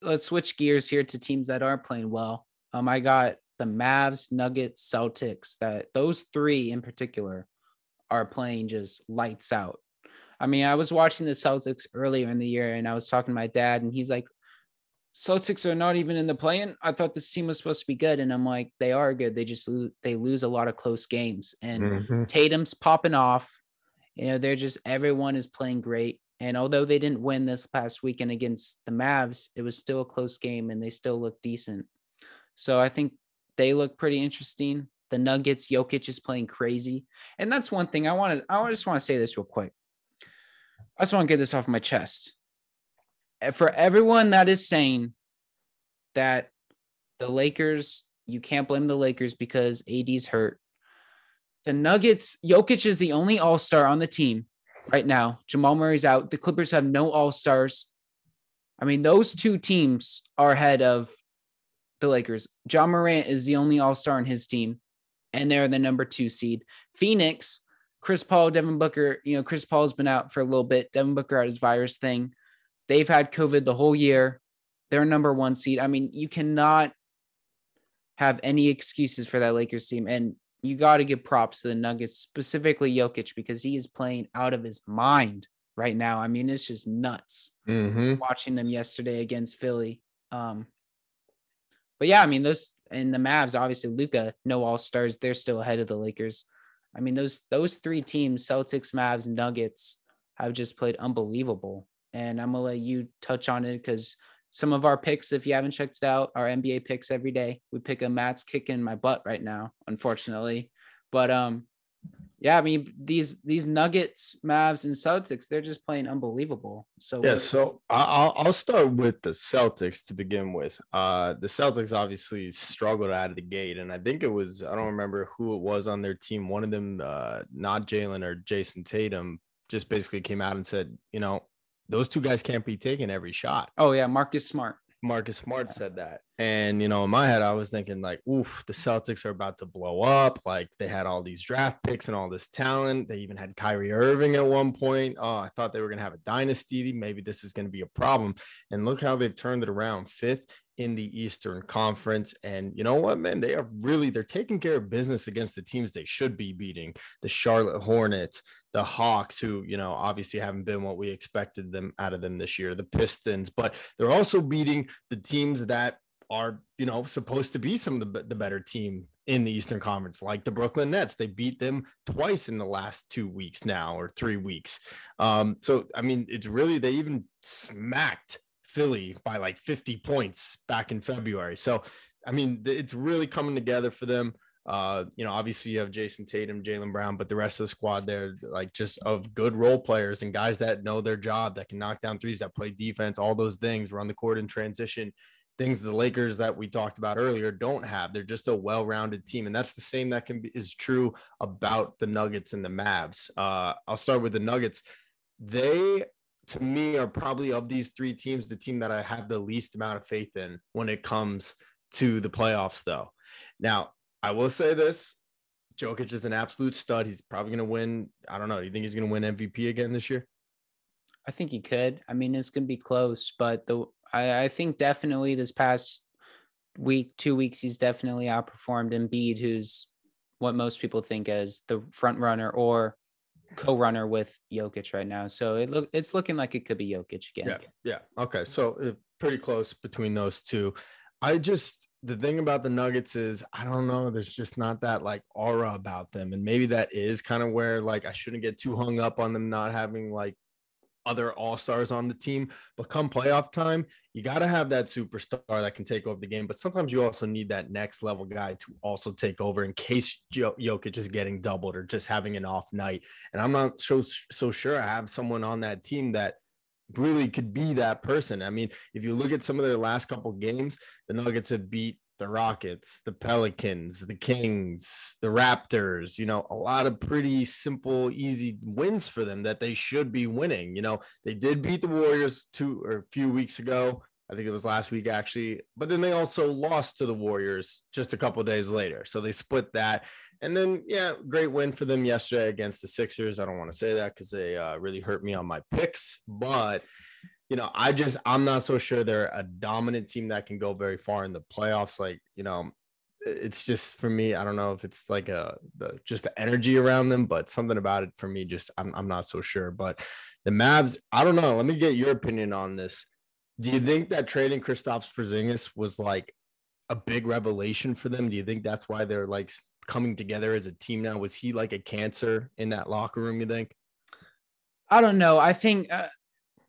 let's switch gears here to teams that are playing well. I got the Mavs, Nuggets, Celtics. That those three in particular are playing just lights out. I mean, I was watching the Celtics earlier in the year, and I was talking to my dad, and he's like, "Celtics are not even in the play-in. I thought this team was supposed to be good," and I'm like, "They are good. They just they lose a lot of close games." And Hmm. Tatum's popping off. They're just everyone is playing great. And although they didn't win this past weekend against the Mavs, it was still a close game, and they still look decent. So I think they look pretty interesting. The Nuggets, Jokic is playing crazy, and that's one thing I just want to say this real quick. I just want to get this off my chest. For everyone that is saying that the Lakers, you can't blame the Lakers because AD's hurt. The Nuggets, Jokic is the only all-star on the team right now. Jamal Murray's out. The Clippers have no all-stars. I mean, those two teams are ahead of the Lakers. John Morant is the only all-star on his team, and they're the number 2 seed. Phoenix, Chris Paul, Devin Booker, Chris Paul's been out for a little bit. Devin Booker had his virus thing. They've had COVID the whole year. They're number 1 seed. I mean, you cannot have any excuses for that Lakers team. And you got to give props to the Nuggets, specifically Jokic, because he is playing out of his mind right now. I mean, it's just nuts watching them yesterday against Philly. But yeah, I mean, those in the Mavs, obviously Luka, no all-stars. They're still ahead of the Lakers. I mean, those three teams, Celtics, Mavs, and Nuggets, have just played unbelievable. And I'm going to let you touch on it because some of our picks, if you haven't checked it out, our NBA picks every day. We pick a Matt's kicking my butt right now, unfortunately. But yeah, I mean, these Nuggets, Mavs, and Celtics, they're just playing unbelievable. So Yeah, so I'll start with the Celtics to begin with. The Celtics obviously struggled out of the gate, and I think it was, I don't remember who it was on their team. One of them, not Jalen or Jason Tatum, just basically came out and said, those two guys can't be taking every shot. Oh yeah, Marcus Smart. Marcus Smart said that. And, in my head, I was thinking like, oof, the Celtics are about to blow up. Like they had all these draft picks and all this talent. They even had Kyrie Irving at one point. Oh, I thought they were going to have a dynasty. Maybe this is going to be a problem. And look how they've turned it around, 5th in the Eastern Conference. And you know what, man, they're taking care of business against the teams they should be beating. The Charlotte Hornets, the Hawks, who, obviously haven't been what we expected them out of them this year, the Pistons, but they're also beating the teams that are, supposed to be some of the better team in the Eastern Conference, like the Brooklyn Nets. They beat them twice in the last 2 weeks now, or 3 weeks. So, I mean, it's really, they even smacked Philly by like 50 points back in February. So, I mean, it's really coming together for them. Obviously you have Jason Tatum, Jaylen Brown, but the rest of the squad there, like just of good role players and guys that know their job, that can knock down threes, that play defense, all those things, run the court in transition, things the Lakers that we talked about earlier don't have. They're just a well-rounded team. And that's the same that is true about the Nuggets and the Mavs. I'll start with the Nuggets. They, to me, are probably, of these 3 teams, the team that I have the least amount of faith in when it comes to the playoffs, though. Now, I will say this. Jokic is an absolute stud. He's probably going to win. I don't know. Do you think he's going to win MVP again this year? I think he could. I mean, it's going to be close, but I think definitely this past week, 2 weeks, he's definitely outperformed Embiid, who's what most people think as the front runner or co-runner with Jokic right now. So it's looking like it could be Jokic again. Yeah. Okay. So pretty close between those two. The thing about the Nuggets is, I don't know, there's just not that like aura about them. And maybe that is kind of where like I shouldn't get too hung up on them not having like other all-stars on the team, but come playoff time, you got to have that superstar that can take over the game. But sometimes you also need that next level guy to also take over in case Jokic is getting doubled or just having an off night. And I'm not so sure I have someone on that team that really could be that person. I mean, if you look at some of their last couple of games, the Nuggets have beat the Rockets, the Pelicans, the Kings, the Raptors, a lot of pretty simple, easy wins for them that they should be winning. They did beat the Warriors a few weeks ago. I think it was last week, actually. But then they also lost to the Warriors just a couple of days later. So they split that. And then, yeah, great win for them yesterday against the Sixers. I don't want to say that because they really hurt me on my picks. But I'm not so sure they're a dominant team that can go very far in the playoffs. Like, it's just for me, I don't know if it's like just the energy around them, but something about it for me, just I'm not so sure. But the Mavs, I don't know. Let me get your opinion on this. Do you think that trading Kristaps Porzingis was like a big revelation for them? Do you think that's why they're like coming together as a team now? Was he like a cancer in that locker room, you think? I don't know. I think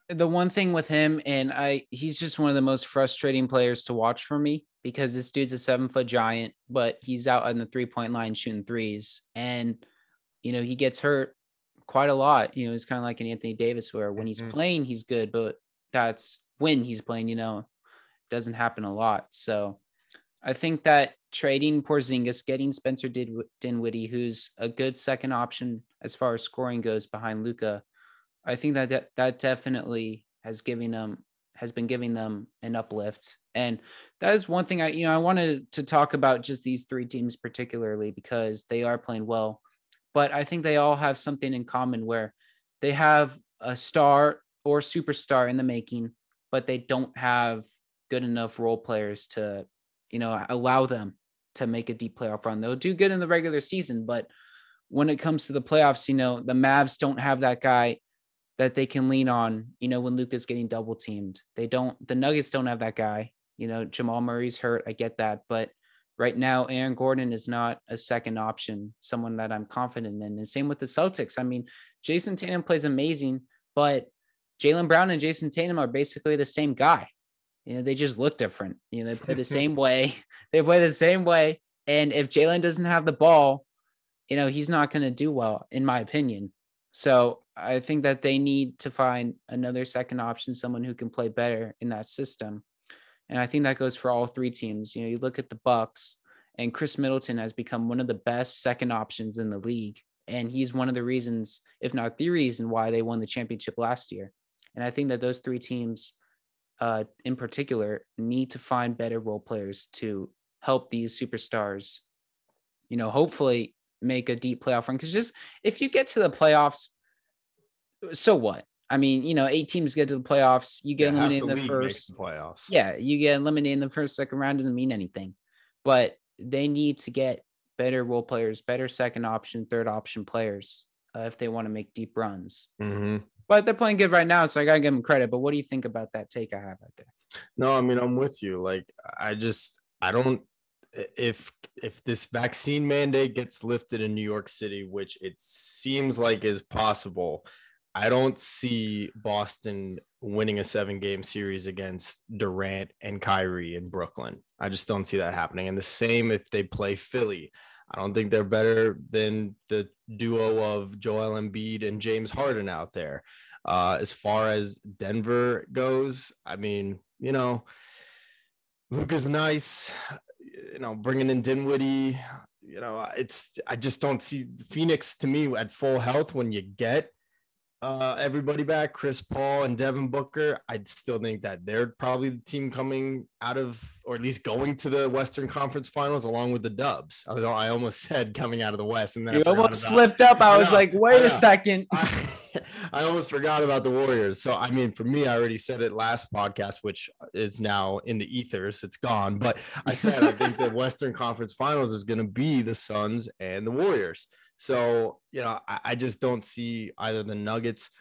the one thing with him, and he's just one of the most frustrating players to watch for me because this dude's a 7-foot giant, but he's out on the 3-point line shooting threes. And, he gets hurt quite a lot. He's kind of like an Anthony Davis where when he's playing, he's good, but that's when he's playing, doesn't happen a lot. So I think that trading Porzingis, getting Spencer Dinwiddie, who's a good second option as far as scoring goes behind Luka, I think that definitely has been giving them an uplift. And that is one thing I wanted to talk about just these three teams particularly because they are playing well. But I think they all have something in common where they have a star or superstar in the making, but they don't have good enough role players to, allow them to make a deep playoff run. They'll do good in the regular season, but when it comes to the playoffs, the Mavs don't have that guy that they can lean on, when Luka's getting double teamed. The Nuggets don't have that guy. Jamal Murray's hurt. I get that. But right now, Aaron Gordon is not a second option, someone that I'm confident in. And same with the Celtics. I mean, Jason Tatum plays amazing, but Jaylen Brown and Jason Tatum are basically the same guy. They just look different. They play the same way. They play the same way. And if Jaylen doesn't have the ball, he's not going to do well, in my opinion. So I think that they need to find another second option, someone who can play better in that system. And I think that goes for all three teams. You look at the Bucks, and Chris Middleton has become one of the best second options in the league. And he's one of the reasons, if not the reason, why they won the championship last year. And I think that those three teams in particular need to find better role players to help these superstars, hopefully make a deep playoff run. Because just if you get to the playoffs, so what? I mean, 8 teams get to the playoffs. You get Yeah, half eliminated the in the league makes the first. playoffs. Yeah, you get eliminated in the first, second round doesn't mean anything. But they need to get better role players, better second option, third option players if they want to make deep runs. Mm-hmm. But they're playing good right now, so I gotta give them credit. But what do you think about that take I have right there? No, I mean, I'm with you. Like, I don't. If this vaccine mandate gets lifted in New York City, which it seems like is possible, I don't see Boston winning a 7-game series against Durant and Kyrie in Brooklyn. I just don't see that happening. And the same if they play Philly. I don't think they're better than the duo of Joel Embiid and James Harden out there. As far as Denver goes, I mean, Luka's nice. Bringing in Dinwiddie. I just don't see Phoenix to me at full health when you get everybody back, Chris Paul and Devin Booker. I still think that they're probably the team coming out of, or at least going to the Western Conference Finals along with the Dubs. I almost said coming out of the West, and then You I forgot almost about. Slipped up. I was like, wait a second. I almost forgot about the Warriors. So, I mean, for me, I already said it last podcast, which is now in the ethers. It's gone. But I said I think the Western Conference Finals is going to be the Suns and the Warriors. So, I just don't see either the Nuggets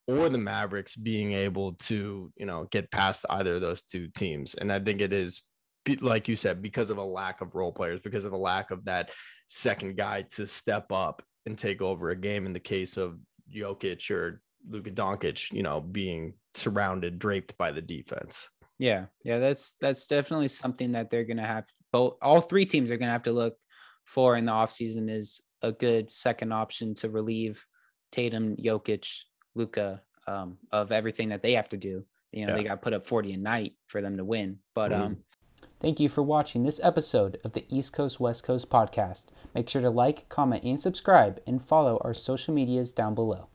or the Mavericks being able to, get past either of those two teams. And I think it is, like you said, because of a lack of role players, because of a lack of that second guy to step up and take over a game in the case of Jokic or Luka Doncic, being surrounded, draped by the defense. Yeah, that's definitely something that they're gonna have. All three teams are gonna have to look for in the offseason is a good second option to relieve Tatum, Jokic, Luka of everything that they have to do. They got put up 40 a night for them to win. But thank you for watching this episode of the East Coast West Coast podcast. Make sure to like, comment, and subscribe, and follow our social medias down below.